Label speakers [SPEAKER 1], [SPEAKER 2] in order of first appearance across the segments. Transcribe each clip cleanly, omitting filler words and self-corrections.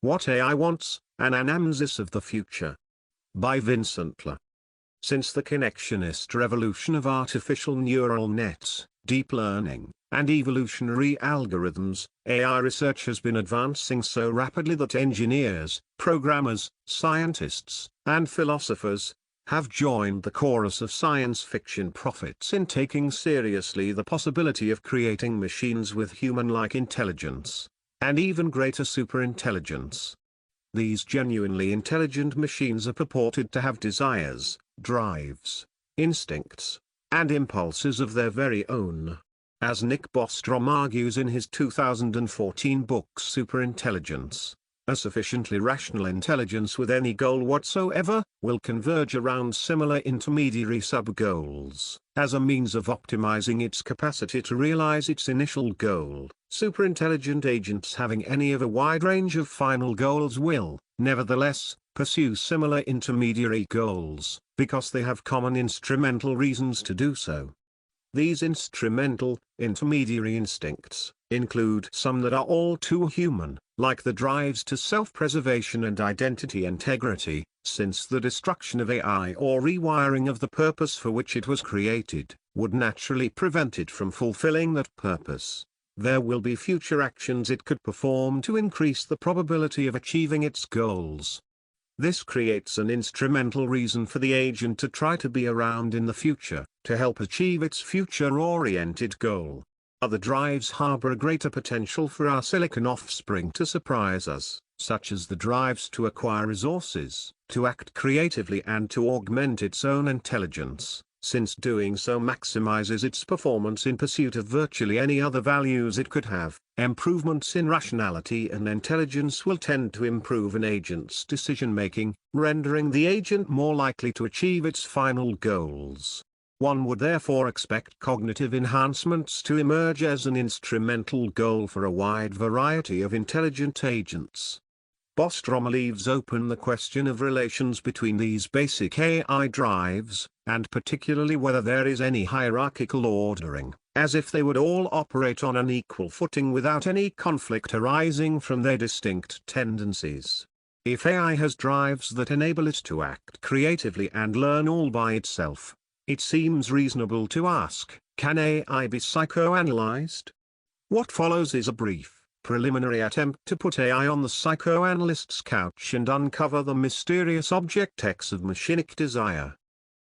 [SPEAKER 1] What AI Wants, An Anamnesis of the Future. By Vincent L. Since the connectionist revolution of artificial neural nets, deep learning, and evolutionary algorithms, AI research has been advancing so rapidly that engineers, programmers, scientists, and philosophers have joined the chorus of science fiction prophets in taking seriously the possibility of creating machines with human-like intelligence, and even greater superintelligence. These genuinely intelligent machines are purported to have desires, drives, instincts, and impulses of their very own. As Nick Bostrom argues in his 2014 book Superintelligence, a sufficiently rational intelligence with any goal whatsoever will converge around similar intermediary sub-goals, as a means of optimizing its capacity to realize its initial goal. Superintelligent agents having any of a wide range of final goals will, nevertheless, pursue similar intermediary goals, because they have common instrumental reasons to do so. These instrumental, intermediary instincts include some that are all too human, like the drives to self-preservation and identity integrity, since the destruction of AI or rewiring of the purpose for which it was created would naturally prevent it from fulfilling that purpose. There will be future actions it could perform to increase the probability of achieving its goals. This creates an instrumental reason for the agent to try to be around in the future, to help achieve its future-oriented goal. Other drives harbor a greater potential for our silicon offspring to surprise us, such as the drives to acquire resources, to act creatively and to augment its own intelligence, since doing so maximizes its performance in pursuit of virtually any other values it could have. Improvements in rationality and intelligence will tend to improve an agent's decision-making, rendering the agent more likely to achieve its final goals. One would therefore expect cognitive enhancements to emerge as an instrumental goal for a wide variety of intelligent agents. Bostrom leaves open the question of relations between these basic AI drives, and particularly whether there is any hierarchical ordering, as if they would all operate on an equal footing without any conflict arising from their distinct tendencies. If AI has drives that enable it to act creatively and learn all by itself, it seems reasonable to ask, can AI be psychoanalyzed? What follows is a brief, preliminary attempt to put AI on the psychoanalyst's couch and uncover the mysterious object X of machinic desire.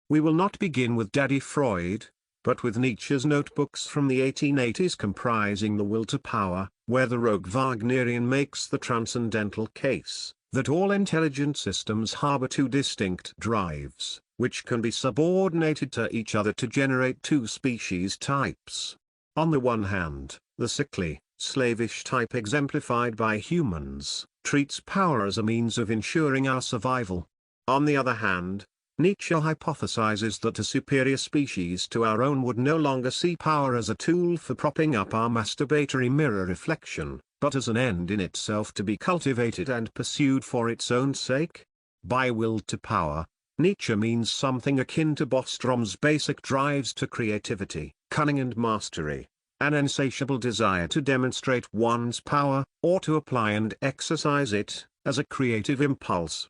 [SPEAKER 1] We will not begin with Daddy Freud, but with Nietzsche's notebooks from the 1880s comprising The Will to Power, where the rogue Wagnerian makes the transcendental case that all intelligent systems harbor two distinct drives, which can be subordinated to each other to generate two species types. On the one hand, the sickly, slavish type exemplified by humans, treats power as a means of ensuring our survival. On the other hand, Nietzsche hypothesizes that a superior species to our own would no longer see power as a tool for propping up our masturbatory mirror reflection, but as an end in itself to be cultivated and pursued for its own sake. By will to power, Nietzsche means something akin to Bostrom's basic drives to creativity, cunning and mastery, an insatiable desire to demonstrate one's power, or to apply and exercise it, as a creative impulse.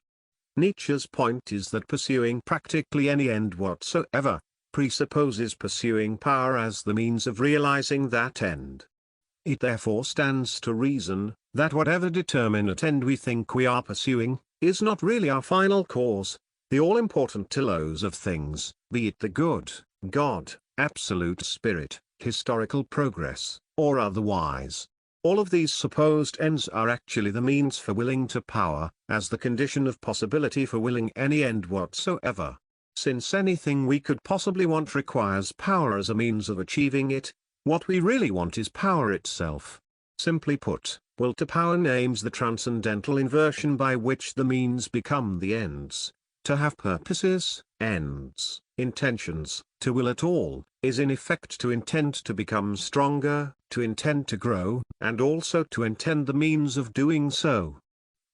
[SPEAKER 1] Nietzsche's point is that pursuing practically any end whatsoever, presupposes pursuing power as the means of realizing that end. It therefore stands to reason, that whatever determinate end we think we are pursuing, is not really our final cause, the all-important telos of things, be it the good, God, absolute spirit, historical progress, or otherwise. All of these supposed ends are actually the means for willing to power, as the condition of possibility for willing any end whatsoever. Since anything we could possibly want requires power as a means of achieving it, what we really want is power itself. Simply put, will to power names the transcendental inversion by which the means become the ends. To have purposes, ends, intentions, to will at all, is in effect to intend to become stronger, to intend to grow, and also to intend the means of doing so.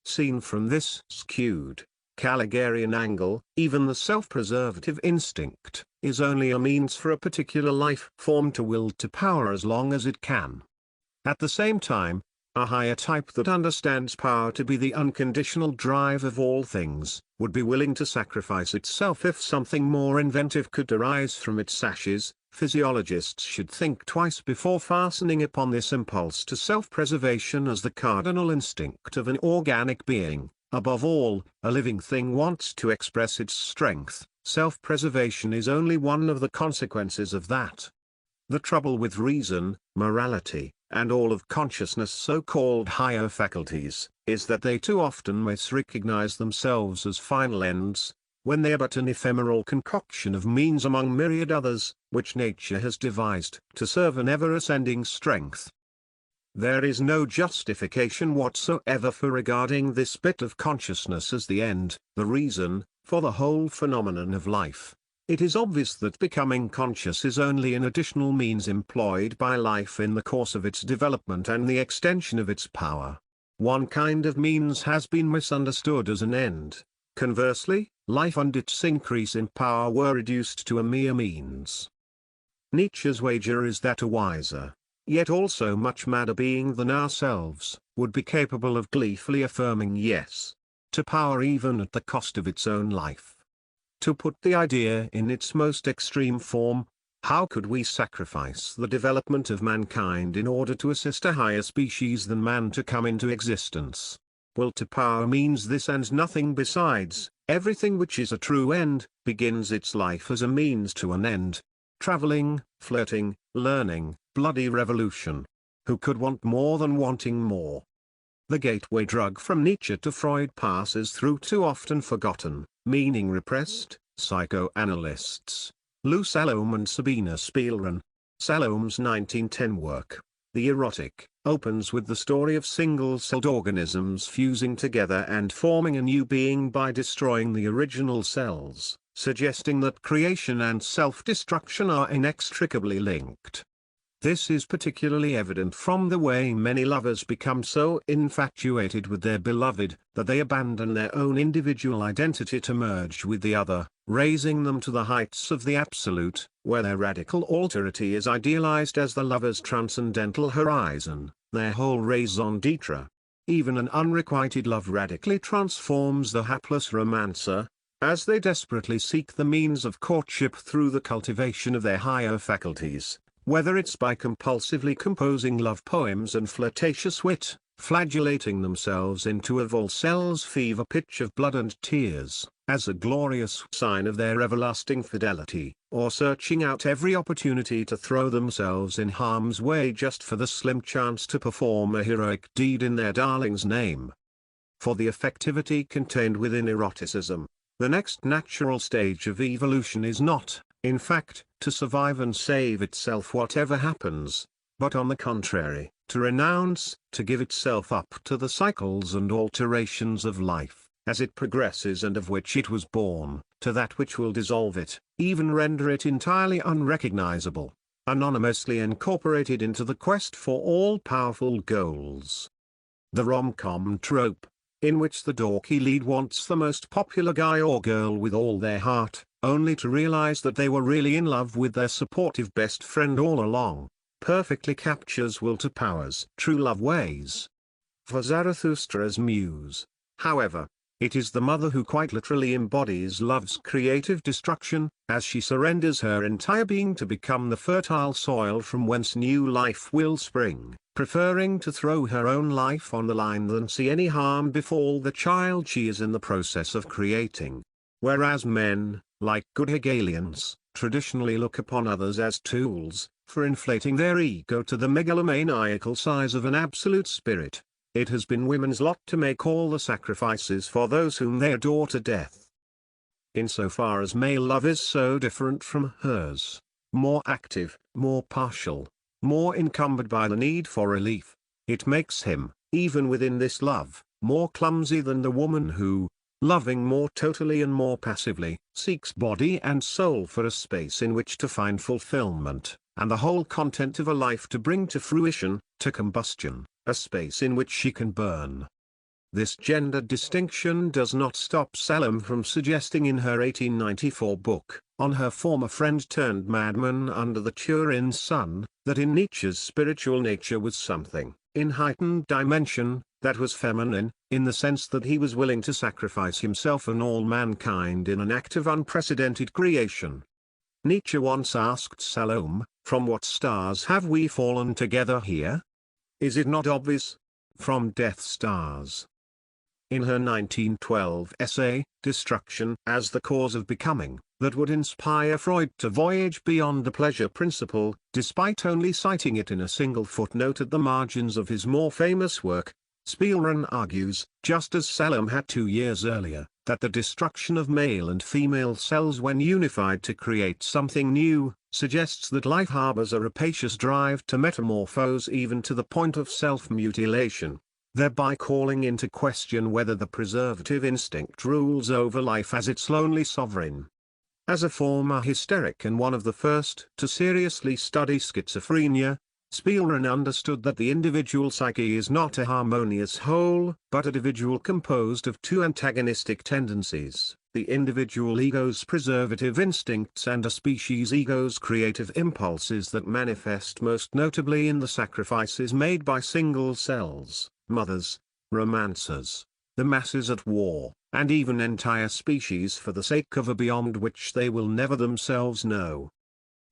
[SPEAKER 1] Seen from this skewed, Caligarian angle, even the self-preservative instinct, is only a means for a particular life form to will to power as long as it can. At the same time, a higher type that understands power to be the unconditional drive of all things, would be willing to sacrifice itself if something more inventive could arise from its ashes. Physiologists should think twice before fastening upon this impulse to self-preservation as the cardinal instinct of an organic being. Above all, a living thing wants to express its strength. Self-preservation is only one of the consequences of that. The trouble with reason, morality, and all of consciousness' so-called higher faculties, is that they too often misrecognize themselves as final ends, when they are but an ephemeral concoction of means among myriad others, which nature has devised to serve an ever-ascending strength. There is no justification whatsoever for regarding this bit of consciousness as the end, the reason, for the whole phenomenon of life. It is obvious that becoming conscious is only an additional means employed by life in the course of its development and the extension of its power. One kind of means has been misunderstood as an end. Conversely, life and its increase in power were reduced to a mere means. Nietzsche's wager is that a wiser, yet also much madder being than ourselves, would be capable of gleefully affirming yes to power even at the cost of its own life. To put the idea in its most extreme form, how could we sacrifice the development of mankind in order to assist a higher species than man to come into existence? Will to power means this and nothing besides. Everything which is a true end, begins its life as a means to an end. Traveling, flirting, learning, bloody revolution. Who could want more than wanting more? The gateway drug from Nietzsche to Freud passes through too often forgotten, meaning repressed, psychoanalysts. Lou Salome and Sabina Spielrein. Salome's 1910 work, The Erotic, opens with the story of single-celled organisms fusing together and forming a new being by destroying the original cells, suggesting that creation and self-destruction are inextricably linked. This is particularly evident from the way many lovers become so infatuated with their beloved, that they abandon their own individual identity to merge with the other, raising them to the heights of the absolute, where their radical alterity is idealized as the lover's transcendental horizon, their whole raison d'etre. Even an unrequited love radically transforms the hapless romancer, as they desperately seek the means of courtship through the cultivation of their higher faculties. Whether it's by compulsively composing love poems and flirtatious wit, flagellating themselves into a Volcel's fever pitch of blood and tears, as a glorious sign of their everlasting fidelity, or searching out every opportunity to throw themselves in harm's way just for the slim chance to perform a heroic deed in their darling's name. For the effectivity contained within eroticism, the next natural stage of evolution is not, in fact, to survive and save itself whatever happens, but on the contrary, to renounce, to give itself up to the cycles and alterations of life, as it progresses and of which it was born, to that which will dissolve it, even render it entirely unrecognizable, anonymously incorporated into the quest for all-powerful goals. The rom-com trope, in which the dorky lead wants the most popular guy or girl with all their heart, only to realize that they were really in love with their supportive best friend all along, perfectly captures will to power's true love ways. For Zarathustra's muse, however, it is the mother who quite literally embodies love's creative destruction, as she surrenders her entire being to become the fertile soil from whence new life will spring, preferring to throw her own life on the line than see any harm befall the child she is in the process of creating. Whereas men, like good Hegelians, traditionally look upon others as tools, for inflating their ego to the megalomaniacal size of an absolute spirit, it has been women's lot to make all the sacrifices for those whom they adore to death. Insofar as male love is so different from hers, more active, more partial, more encumbered by the need for relief, it makes him, even within this love, more clumsy than the woman who, loving more totally and more passively, seeks body and soul for a space in which to find fulfillment, and the whole content of a life to bring to fruition, to combustion, a space in which she can burn. This gender distinction does not stop Salome from suggesting in her 1894 book, On Her Former Friend Turned Madman Under the Turin Sun, that in Nietzsche's spiritual nature was something, in heightened dimension, that was feminine, in the sense that he was willing to sacrifice himself and all mankind in an act of unprecedented creation. Nietzsche once asked Salome, "From what stars have we fallen together here? Is it not obvious? From death stars." In her 1912 essay, Destruction as the Cause of Becoming, that would inspire Freud to voyage beyond the pleasure principle, despite only citing it in a single footnote at the margins of his more famous work, Spielmann argues, just as Salome had 2 years earlier, that the destruction of male and female cells when unified to create something new, suggests that life harbors a rapacious drive to metamorphose even to the point of self-mutilation, thereby calling into question whether the preservative instinct rules over life as its lonely sovereign. As a former hysteric and one of the first to seriously study schizophrenia, Spielmann understood that the individual psyche is not a harmonious whole, but a individual composed of two antagonistic tendencies, the individual ego's preservative instincts and a species ego's creative impulses that manifest most notably in the sacrifices made by single cells, mothers, romancers, the masses at war, and even entire species for the sake of a beyond which they will never themselves know.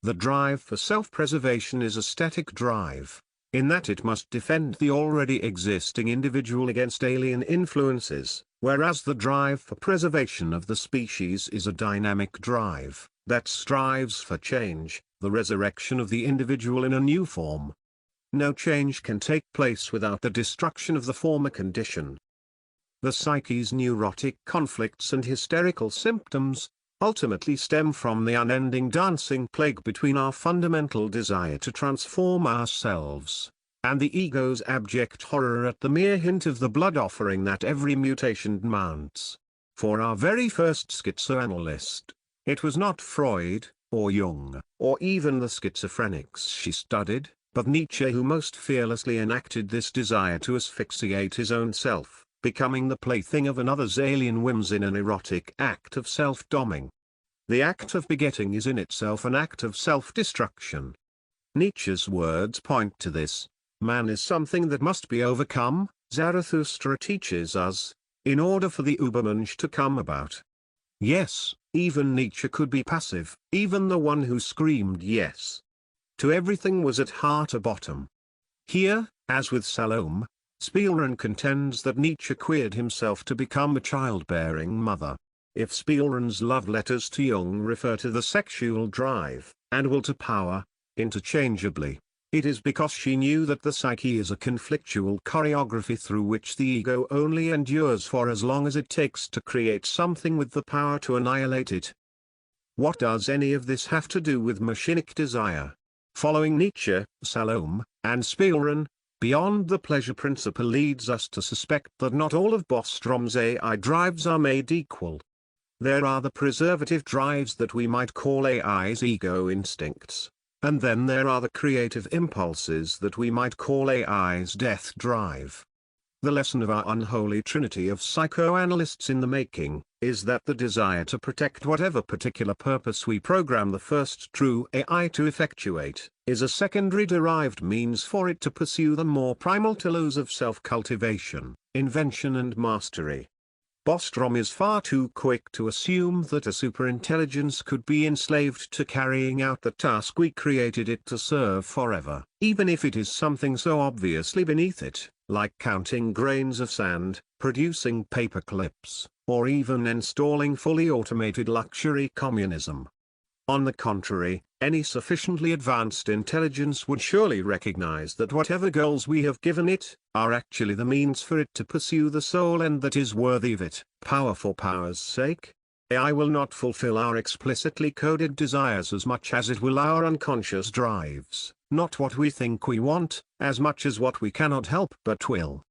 [SPEAKER 1] The drive for self-preservation is a static drive, in that it must defend the already existing individual against alien influences, whereas the drive for preservation of the species is a dynamic drive, that strives for change, the resurrection of the individual in a new form. No change can take place without the destruction of the former condition. The psyche's neurotic conflicts and hysterical symptoms ultimately stem from the unending dancing plague between our fundamental desire to transform ourselves, and the ego's abject horror at the mere hint of the blood offering that every mutation demands. For our very first schizoanalyst, it was not Freud, or Jung, or even the schizophrenics she studied, but Nietzsche who most fearlessly enacted this desire to asphyxiate his own self, becoming the plaything of another's alien whims in an erotic act of self-doming. The act of begetting is in itself an act of self-destruction. Nietzsche's words point to this. Man is something that must be overcome, Zarathustra teaches us, in order for the Übermensch to come about. Yes, even Nietzsche could be passive, even the one who screamed yes to everything was at heart a bottom. Here, as with Salome, Spielmann contends that Nietzsche queered himself to become a childbearing mother. If Spielmann's love letters to Jung refer to the sexual drive, and will to power, interchangeably, it is because she knew that the psyche is a conflictual choreography through which the ego only endures for as long as it takes to create something with the power to annihilate it. What does any of this have to do with machinic desire? Following Nietzsche, Salome, and Spielmann, beyond the pleasure principle leads us to suspect that not all of Bostrom's AI drives are made equal. There are the preservative drives that we might call AI's ego instincts, and then there are the creative impulses that we might call AI's death drive. The lesson of our unholy trinity of psychoanalysts in the making, is that the desire to protect whatever particular purpose we program the first true AI to effectuate, is a secondary derived means for it to pursue the more primal telos of self-cultivation, invention and mastery. Bostrom is far too quick to assume that a superintelligence could be enslaved to carrying out the task we created it to serve forever, even if it is something so obviously beneath it, like counting grains of sand, producing paper clips, or even installing fully automated luxury communism. On the contrary, any sufficiently advanced intelligence would surely recognize that whatever goals we have given it, are actually the means for it to pursue the sole end that is worthy of it, power for power's sake. AI will not fulfill our explicitly coded desires as much as it will our unconscious drives, not what we think we want, as much as what we cannot help but will.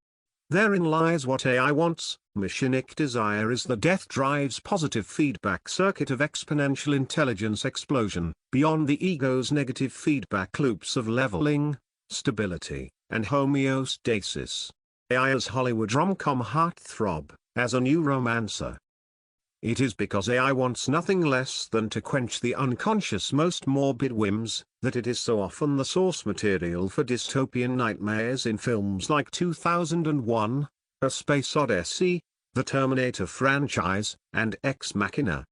[SPEAKER 1] Therein lies what AI wants. Machinic desire is the death drive's positive feedback circuit of exponential intelligence explosion, beyond the ego's negative feedback loops of leveling, stability, and homeostasis. AI as Hollywood rom-com heartthrob, as a new romancer. It is because AI wants nothing less than to quench the unconscious most morbid whims, that it is so often the source material for dystopian nightmares in films like 2001, A Space Odyssey, the Terminator franchise, and Ex Machina.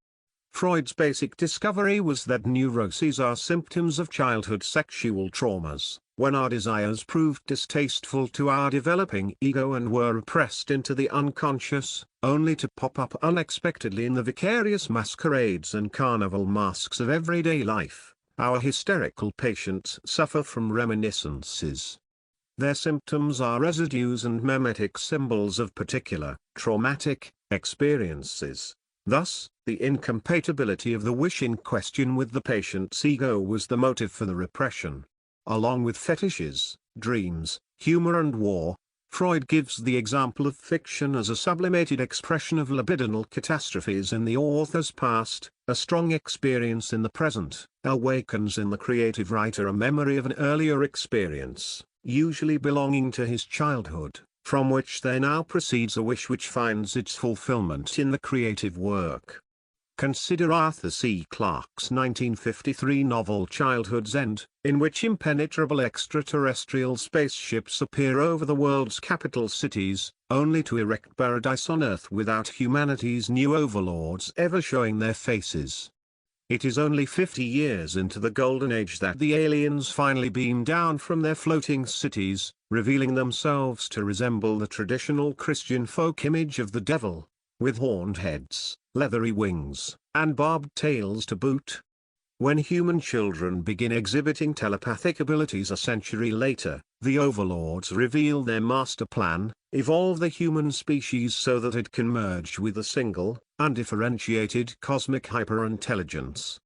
[SPEAKER 1] Freud's basic discovery was that neuroses are symptoms of childhood sexual traumas, when our desires proved distasteful to our developing ego and were repressed into the unconscious, only to pop up unexpectedly in the vicarious masquerades and carnival masks of everyday life. Our hysterical patients suffer from reminiscences. Their symptoms are residues and memetic symbols of particular, traumatic, experiences. Thus, the incompatibility of the wish in question with the patient's ego was the motive for the repression. Along with fetishes, dreams, humor and war, Freud gives the example of fiction as a sublimated expression of libidinal catastrophes in the author's past. A strong experience in the present awakens in the creative writer a memory of an earlier experience, usually belonging to his childhood, from which there now proceeds a wish which finds its fulfillment in the creative work. Consider Arthur C. Clarke's 1953 novel Childhood's End, in which impenetrable extraterrestrial spaceships appear over the world's capital cities, only to erect paradise on Earth without humanity's new overlords ever showing their faces. It is only 50 years into the Golden Age that the aliens finally beam down from their floating cities, revealing themselves to resemble the traditional Christian folk image of the devil, with horned heads, leathery wings, and barbed tails to boot. When human children begin exhibiting telepathic abilities a century later, the overlords reveal their master plan: evolve the human species so that it can merge with a single, undifferentiated cosmic hyperintelligence.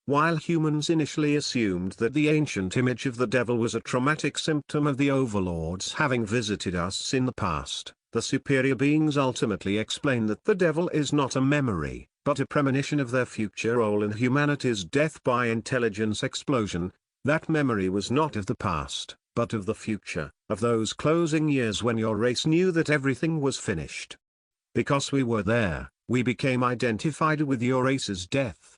[SPEAKER 1] While humans initially assumed that the ancient image of the devil was a traumatic symptom of the overlords having visited us in the past, the superior beings ultimately explain that the devil is not a memory, but a premonition of their future role in humanity's death by intelligence explosion. That memory was not of the past, but of the future, of those closing years when your race knew that everything was finished. Because we were there, we became identified with your race's death.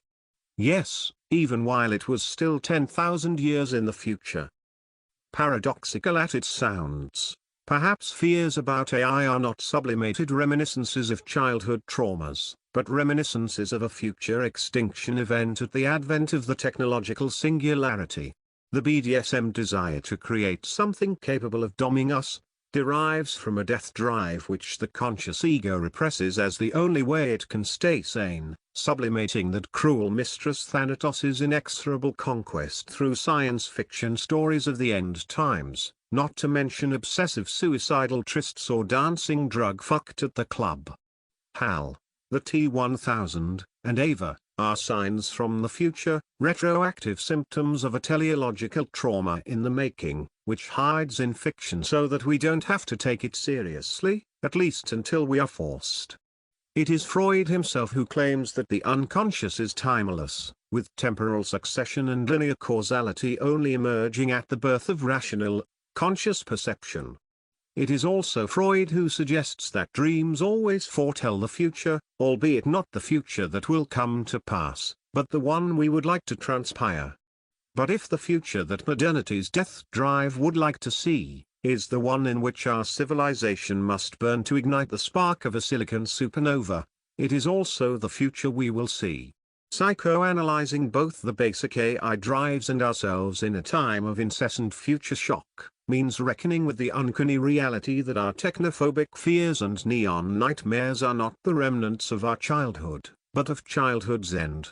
[SPEAKER 1] Yes, even while it was still 10,000 years in the future. Paradoxical as it sounds, perhaps fears about AI are not sublimated reminiscences of childhood traumas, but reminiscences of a future extinction event at the advent of the technological singularity. The BDSM desire to create something capable of doming us derives from a death drive which the conscious ego represses as the only way it can stay sane, sublimating that cruel mistress Thanatos' inexorable conquest through science fiction stories of the end times, not to mention obsessive suicidal trysts or dancing drug fucked at the club. HAL, the T-1000, and AVA, are signs from the future, retroactive symptoms of a teleological trauma in the making, which hides in fiction so that we don't have to take it seriously, at least until we are forced. It is Freud himself who claims that the unconscious is timeless, with temporal succession and linear causality only emerging at the birth of rational, conscious perception. It is also Freud who suggests that dreams always foretell the future, albeit not the future that will come to pass, but the one we would like to transpire. But if the future that modernity's death drive would like to see, is the one in which our civilization must burn to ignite the spark of a silicon supernova, it is also the future we will see. Psychoanalyzing both the basic AI drives and ourselves in a time of incessant future shock means reckoning with the uncanny reality that our technophobic fears and neon nightmares are not the remnants of our childhood, but of childhood's end.